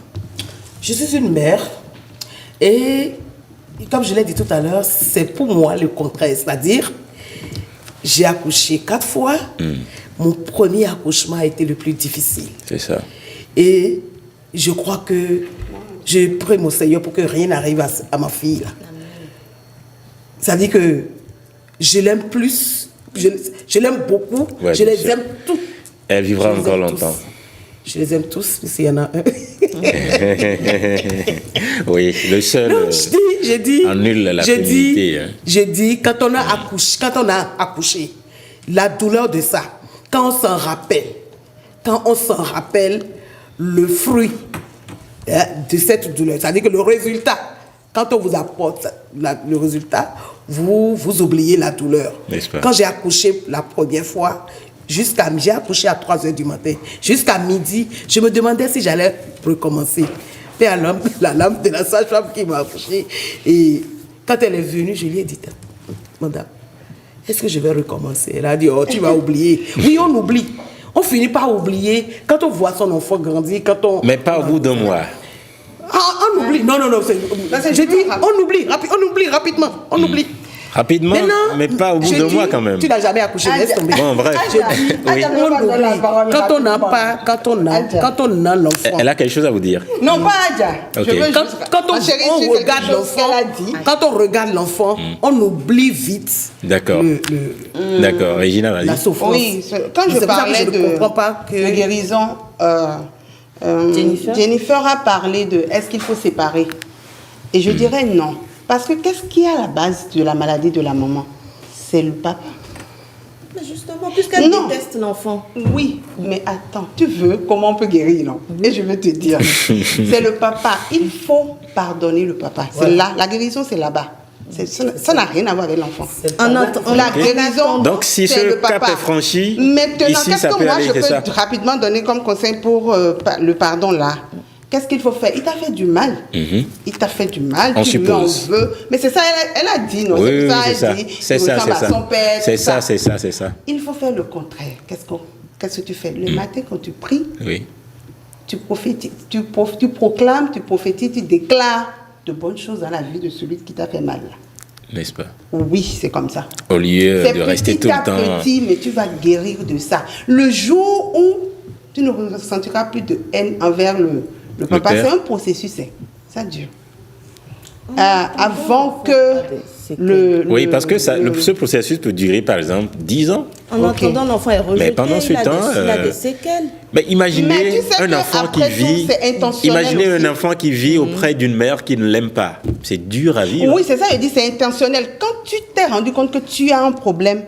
Je suis une mère et, comme je l'ai dit tout à l'heure, c'est pour moi le contraire. C'est-à-dire, j'ai accouché 4 fois. Mon premier accouchement a été le plus difficile. C'est ça. Et je crois que je prie mon Seigneur pour que rien n'arrive à ma fille. Là. C'est-à-dire que je l'aime plus, je l'aime beaucoup, ouais, je les aime tous. Elle vivra encore longtemps. Je les aime tous, s'il y en a un. Oui, le seul non, j'ai dit, annule la féminité. J'ai dit, quand on a accouché, la douleur de ça, quand on s'en rappelle le fruit de cette douleur, c'est-à-dire que le résultat, quand on vous apporte le résultat, vous oubliez la douleur. Quand j'ai accouché la première fois, j'ai accouché à 3h du matin. Jusqu'à midi, je me demandais si j'allais recommencer. Puis la lampe de la sage-femme qui m'a accouché. Et quand elle est venue, je lui ai dit, madame, est-ce que je vais recommencer? Elle a dit, oh, tu vas oublier. Oui, on oublie. On finit par oublier quand on voit son enfant grandir. Mais pas au bout d'un mois. On oublie. Non. Je dis, on oublie rapidement. On oublie. Rapidement, mais pas au bout d'un mois quand même. Tu n'as jamais accouché, laisse tomber. Bon, bref. Quand on a l'enfant. Elle a quelque chose à vous dire. Non, pas Adja. Okay. Quand on regarde l'enfant, on oublie vite. D'accord. D'accord. Regina, vas-y. La souffrance. Oui, quand je parlais de guérison, Jennifer a parlé de est-ce qu'il faut séparer? Et je dirais non. Parce que qu'est-ce qui est à la base de la maladie de la maman? C'est le papa. Mais justement, puisqu'elle déteste l'enfant. Oui, mais attends, tu veux comment on peut guérir, non? Et je vais te dire, c'est le papa. Il faut pardonner le papa. C'est là, la guérison, c'est là-bas. Ça n'a rien à voir avec l'enfant. La guérison, donc si ce cap est franchi, maintenant, ici, qu'est-ce que moi je peux rapidement donner comme conseil pour le pardon là? Qu'est-ce qu'il faut faire? Il t'a fait du mal. Il t'a fait du mal. On tu suppose. lui en veux. Mais c'est ça, elle a dit, non? Oui, c'est ça. C'est ça. C'est ça. Il faut faire le contraire. Qu'est-ce que tu fais? Le matin, quand tu pries, tu prophétises, tu proclames, tu prophétises, tu déclares de bonnes choses dans la vie de celui qui t'a fait mal. N'est-ce pas? Oui, c'est comme ça. Au lieu de rester tout le temps. C'est petit, mais tu vas guérir de ça. Le jour où tu ne ressentiras plus de haine envers le papa, c'est un processus, ça dure. Avant que Oui, parce que ce processus peut durer, par exemple, 10 ans. En attendant, l'enfant est rejeté, mais pendant ce temps, il a des séquelles. Mais imaginez un enfant qui vit auprès d'une mère qui ne l'aime pas. C'est dur à vivre. Oui, c'est ça, je dis, c'est intentionnel. Quand tu t'es rendu compte que tu as un problème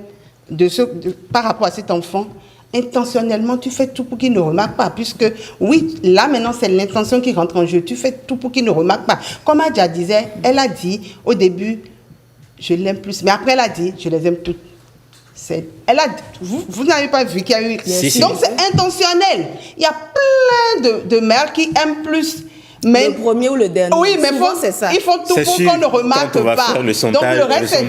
par rapport à cet enfant, intentionnellement, tu fais tout pour qu'il ne remarque pas. Puisque, oui, là, maintenant, c'est l'intention qui rentre en jeu. Tu fais tout pour qu'il ne remarque pas. Comme Adja disait, elle a dit, au début, je l'aime plus. Mais après, elle a dit, je les aime toutes. Vous n'avez pas vu qu'il y a eu... Donc, c'est intentionnel. Il y a plein de mères qui aiment plus... Mais, le premier ou le dernier. Oui, mais c'est ça. Il faut tout pour qu'on ne remarque quand on va pas. Faire le sondage, donc, le reste, c'est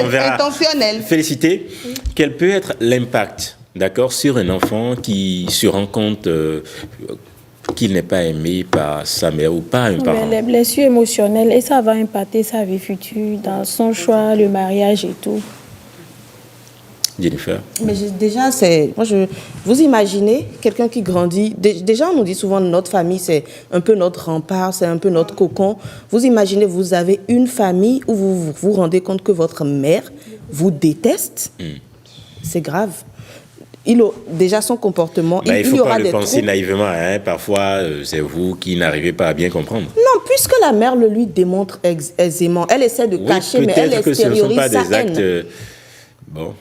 verra. intentionnel. Félicité. Quel peut être l'impact, d'accord, sur un enfant qui se rend compte qu'il n'est pas aimé par sa mère ou par un parent? Les blessures émotionnelles, et ça va impacter sa vie future, dans son choix, le mariage et tout. Jennifer? Mais déjà, vous imaginez quelqu'un qui grandit. Déjà, on nous dit souvent notre famille, c'est un peu notre rempart, c'est un peu notre cocon. Vous imaginez, vous avez une famille où vous vous rendez compte que votre mère vous déteste. C'est grave. Déjà, son comportement, il y aura pas des le penser troubles. naïvement. Parfois, c'est vous qui n'arrivez pas à bien comprendre. Non, puisque la mère le lui démontre aisément. Elle essaie de cacher, mais elle extériorise sa haine. Bon.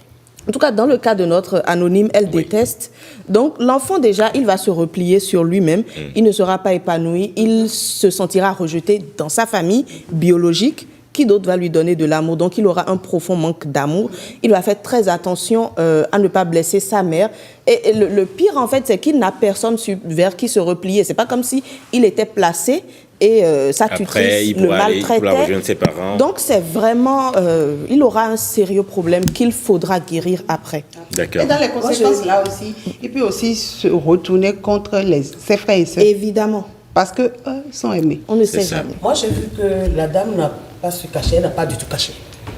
En tout cas, dans le cas de notre anonyme, elle déteste. Donc, l'enfant, déjà, il va se replier sur lui-même. Il ne sera pas épanoui. Il se sentira rejeté dans sa famille biologique. Qui d'autre va lui donner de l'amour? Donc, il aura un profond manque d'amour. Il va faire très attention à ne pas blesser sa mère. Et le pire, en fait, c'est qu'il n'a personne vers qui se replier. C'est pas comme si il était placé et sa tutrice le maltraitait. Ses parents. Donc, c'est vraiment... il aura un sérieux problème qu'il faudra guérir après. D'accord. Et dans les conséquences, là aussi, il peut aussi se retourner contre ses frères et sœurs. Évidemment. Parce qu'eux sont aimés. On ne sait jamais. Moi, j'ai vu que la dame n'a pas su cacher, elle n'a pas du tout caché.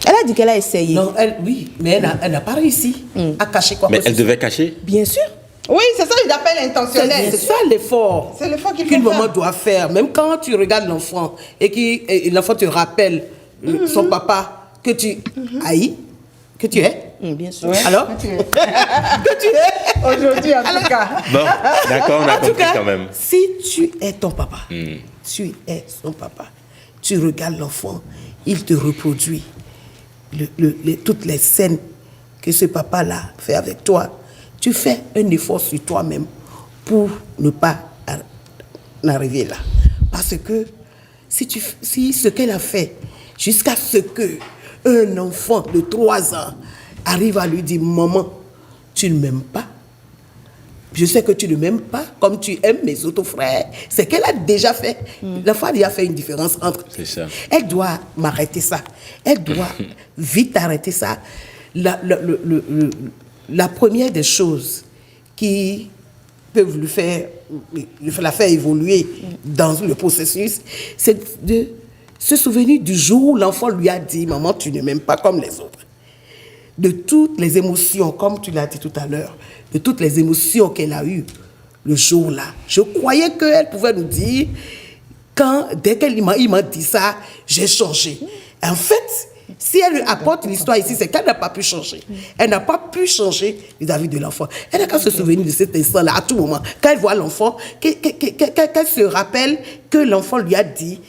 Elle a dit qu'elle a essayé. Non, oui, mais elle n'a pas réussi à cacher quoi. Mais elle devait cacher? Bien sûr. Oui, c'est ça que j'appelle intentionnel. C'est ça l'effort. C'est l'effort qu'une maman doit faire. Même quand tu regardes l'enfant et l'enfant te rappelle son papa que tu haïs, que tu es. Bien sûr. Ouais. Alors que tu es. Que tu es. Aujourd'hui, en tout cas. Bon, d'accord, on a En tout compris cas, quand même. si tu es ton papa, tu es son papa, tu regardes l'enfant, il te reproduit toutes les scènes que ce papa-là fait avec toi. Tu fais un effort sur toi-même pour ne pas en arriver là. Parce que si ce qu'elle a fait, jusqu'à ce qu'un enfant de 3 ans arrive à lui dire « Maman, tu ne m'aimes pas. Je sais que tu ne m'aimes pas comme tu aimes mes autres frères. » C'est qu'elle a déjà fait. L'enfant a fait une différence entre... C'est ça. Elle doit m'arrêter ça. Elle doit vite arrêter ça. La première des choses qui peuvent la faire évoluer dans le processus, c'est de se souvenir du jour où l'enfant lui a dit « Maman, tu ne m'aimes pas comme les autres. » De toutes les émotions, comme tu l'as dit tout à l'heure, de toutes les émotions qu'elle a eues le jour-là. Je croyais qu'elle pouvait nous dire, dès qu'il m'a dit ça, j'ai changé. En fait, si elle lui apporte l'histoire ici, c'est qu'elle n'a pas pu changer. Elle n'a pas pu changer vis-à-vis de l'enfant. Elle n'a qu'à se souvenir de cet instant-là, à tout moment. Quand elle voit l'enfant, qu'elle se rappelle que l'enfant lui a dit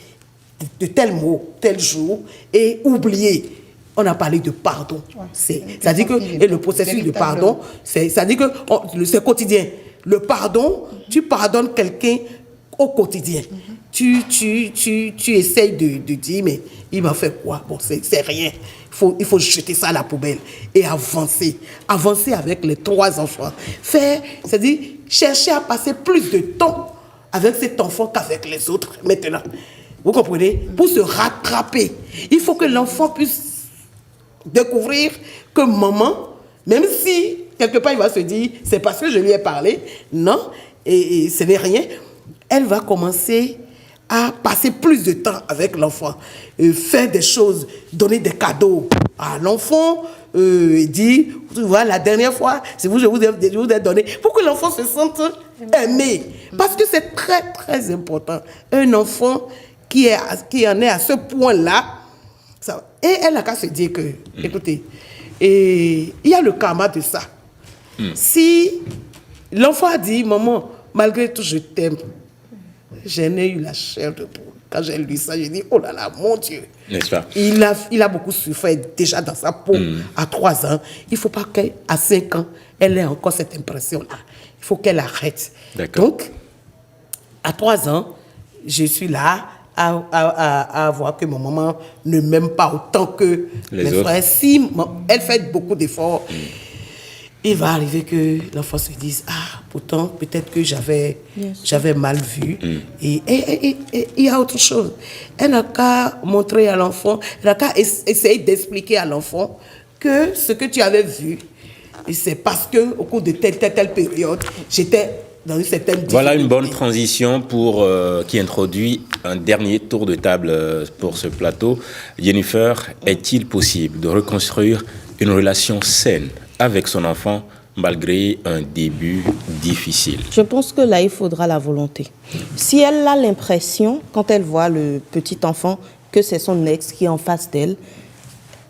de tel mot, tel jour, et oublier. On a parlé de pardon. C'est-à-dire que le processus de pardon, c'est-à-dire que c'est quotidien. Le pardon, tu pardonnes quelqu'un au quotidien. Tu essayes de dire, mais il m'a fait quoi? Bon, c'est rien. Il faut jeter ça à la poubelle et avancer. Avancer avec les 3 enfants. C'est-à-dire chercher à passer plus de temps avec cet enfant qu'avec les autres maintenant. Vous comprenez? Pour se rattraper. Il faut que l'enfant puisse découvrir que maman, même si quelque part il va se dire c'est parce que je lui ai parlé, non, et ce n'est rien, elle va commencer à passer plus de temps avec l'enfant, faire des choses, donner des cadeaux à l'enfant, dire voilà, la dernière fois c'est vous je vous ai donné, pour que l'enfant se sente aimé, parce que c'est très très important. Un enfant qui en est à ce point-là, et elle n'a qu'à se dire que, écoutez, il y a le karma de ça. Si l'enfant a dit, maman, malgré tout, je t'aime, j'en ai eu la chair de poule. Quand j'ai lu ça, j'ai dit, oh là là, mon Dieu. N'est-ce pas? Il a beaucoup souffert déjà dans sa peau à 3 ans. Il ne faut pas qu'à 5 ans, elle ait encore cette impression-là. Il faut qu'elle arrête. Donc, à 3 ans, je suis là à voir que mon maman ne m'aime pas autant que mes frères. Si elle fait beaucoup d'efforts, il va arriver que l'enfant se dise, pourtant, peut-être que j'avais mal vu. Et il y a autre chose. Elle n'a qu'à montrer à l'enfant, elle n'a qu'à essayer d'expliquer à l'enfant que ce que tu avais vu, c'est parce qu'au cours de telle période, j'étais dans une certaine difficulté. Voilà une bonne transition qui introduit un dernier tour de table pour ce plateau. Jennifer, est-il possible de reconstruire une relation saine avec son enfant malgré un début difficile? Je pense que là, il faudra la volonté. Si elle a l'impression, quand elle voit le petit enfant, que c'est son ex qui est en face d'elle,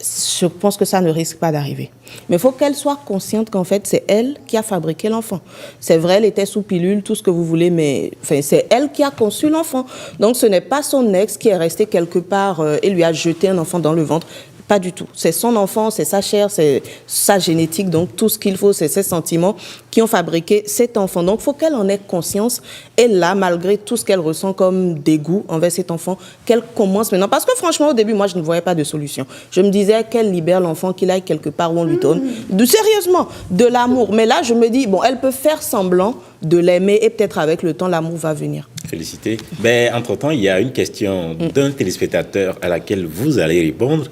je pense que ça ne risque pas d'arriver. Mais il faut qu'elle soit consciente qu'en fait, c'est elle qui a fabriqué l'enfant. C'est vrai, elle était sous pilule, tout ce que vous voulez, mais enfin, c'est elle qui a conçu l'enfant. Donc, ce n'est pas son ex qui est resté quelque part et lui a jeté un enfant dans le ventre. Pas du tout. C'est son enfant, c'est sa chair, c'est sa génétique. Donc, tout ce qu'il faut, c'est ses sentiments qui ont fabriqué cet enfant. Donc, il faut qu'elle en ait conscience. Et là, malgré tout ce qu'elle ressent comme dégoût envers cet enfant, qu'elle commence maintenant. Parce que franchement, au début, moi, je ne voyais pas de solution. Je me disais qu'elle libère l'enfant, qu'il aille quelque part où on lui donne. Sérieusement, de l'amour. Mais là, je me dis, bon, elle peut faire semblant de l'aimer et peut-être avec le temps, l'amour va venir. Félicité. Ben, entre-temps, il y a une question d'un téléspectateur à laquelle vous allez répondre.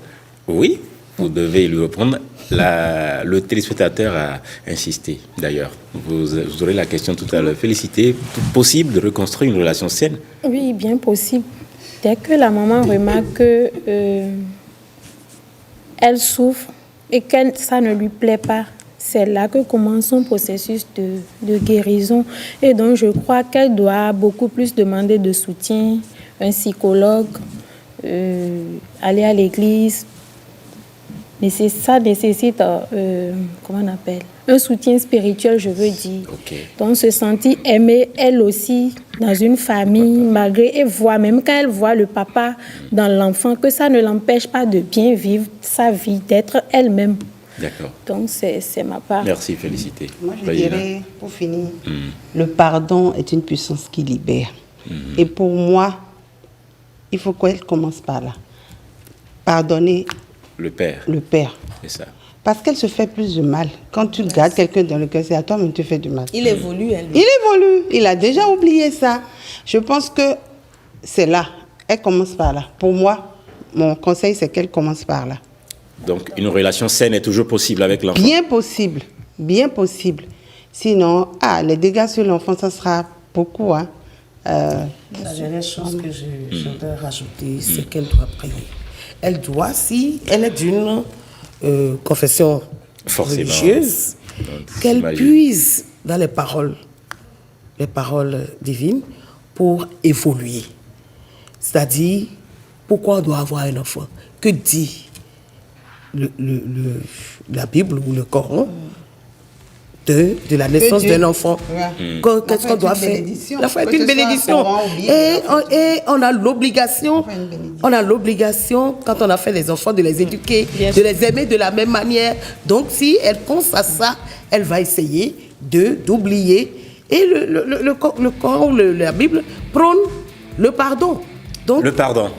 Oui, vous devez lui répondre. Le téléspectateur a insisté, d'ailleurs. Vous aurez la question tout à l'heure. Félicité, possible de reconstruire une relation saine? Oui, bien possible. Dès que la maman remarque que elle souffre et que ça ne lui plaît pas, c'est là que commence son processus de guérison. Et donc, je crois qu'elle doit beaucoup plus demander de soutien, un psychologue, aller à l'église. Mais ça nécessite, comment on appelle, un soutien spirituel, je veux dire. Okay. Donc, se sentir aimée, elle aussi, dans une famille, malgré, et voir, même quand elle voit le papa dans l'enfant, que ça ne l'empêche pas de bien vivre sa vie, d'être elle-même. D'accord. Donc, c'est ma part. Merci, Félicité. Moi, je dirais, pour finir, le pardon est une puissance qui libère. Et pour moi, il faut qu'elle commence par là. Pardonner le père. C'est ça. Parce qu'elle se fait plus de mal. Quand tu gardes quelqu'un dans le cœur, c'est à toi-même que tu fais du mal. Il évolue, elle. Il évolue. Il a déjà oublié ça. Je pense que c'est là. Elle commence par là. Pour moi, mon conseil, c'est qu'elle commence par là. Donc, une relation saine est toujours possible avec l'enfant? Bien possible. Bien possible. Sinon, les dégâts sur l'enfant, ça sera beaucoup. Hein. La dernière chose que je voudrais rajouter, c'est qu'elle doit prier. Elle doit, si elle est d'une confession religieuse, qu'elle puise dans les paroles divines pour évoluer. C'est-à-dire, pourquoi on doit avoir un enfant? Que dit la Bible ou le Coran de la naissance d'un enfant? Qu'est-ce qu'on doit faire? La foi est une bénédiction. Et on a l'obligation, quand on a fait les enfants, de les éduquer, de les aimer de la même manière. Donc, si elle pense à ça, elle va essayer d'oublier. Et le Coran, la Bible, prône le pardon. Donc, le pardon.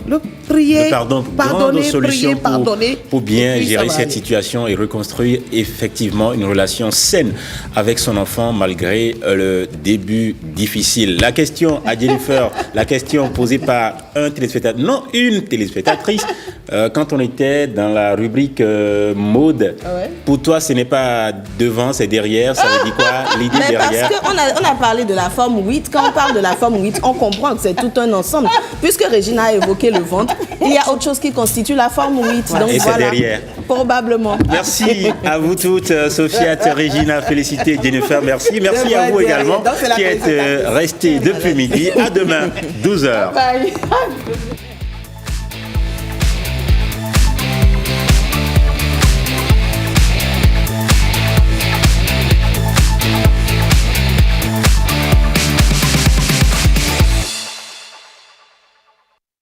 Prier, le pardon, pardonner, grande solution prier, pardonner, pour bien gérer cette situation et reconstruire effectivement une relation saine avec son enfant malgré le début difficile. La question à Jennifer, la question posée par un téléspectateur, non une téléspectatrice, quand on était dans la rubrique mode, pour toi ce n'est pas devant, c'est derrière, ça veut dire quoi l'idée derrière? Parce qu'on a parlé de la forme 8, quand on parle de la forme 8, on comprend que c'est tout un ensemble. Puisque Régina a évoqué le ventre, il y a autre chose qui constitue la forme 8. Donc et voilà, c'est derrière. Probablement. Merci à vous toutes, Sofiane, Régina, Félicité, Jennifer, merci. Merci à vous également qui êtes restés depuis midi. À demain, 12h. Bye.